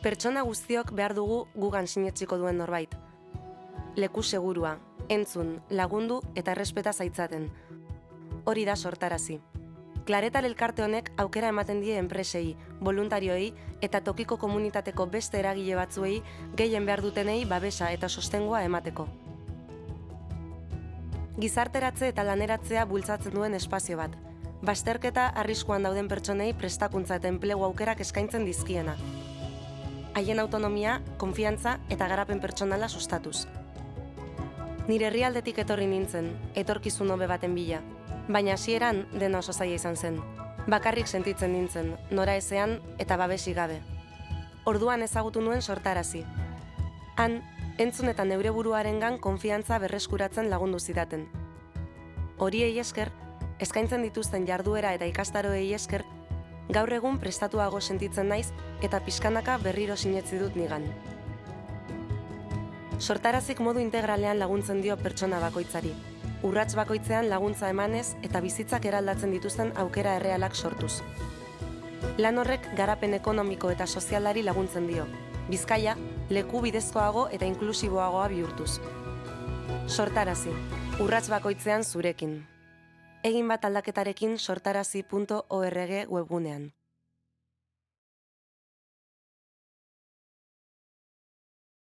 Pertsona guztiok behar dugu gugan sinetsiko duen norbait. Leku segurua, entzun, lagundu eta errespeta zaitzaten. Hori da sortarazi. Klaretal elkarte honek aukera ematen die enpresei, voluntarioei eta tokiko komunitateko beste eragile batzuei gehien behar dutenei babesa eta sostengoa emateko. Gizarteratze eta laneratzea bultzatzen duen espazio bat. Bazterketa arriskuan dauden pertsonei prestakuntza eta enplegu aukerak eskaintzen dizkiena. Haien autonomia, konfiantza eta garapen pertsonala sustatuz. Nire herrialdetik etorri nintzen, etorkizun hobe baten bila. Baina hasieran dena oso zaila izan zen. Bakarrik sentitzen nintzen, nora ezean eta babesi gabe. Orduan ezagutu nuen sortarazi. Han, entzun eta neure buruarengan konfiantza berreskuratzen lagundu zidaten. Horiei esker, eskaintzen dituzten jarduera eta ikastaroei esker, gaur egun prestatuago sentitzen naiz eta pixkanaka berriro sinetzi dut nigan. Sortarazik modu integralean laguntzen dio pertsona bakoitzari. Urrats bakoitzean laguntza emanez eta bizitzak eraldatzen dituzten aukera errealak sortuz. Lan horrek garapen ekonomiko eta sozialari laguntzen dio. Bizkaia, leku bidezkoago eta inklusiboagoa bihurtuz. Sortarazi, urrats bakoitzean zurekin. Egin bat aldaketarekin sortarazi.org webgunean.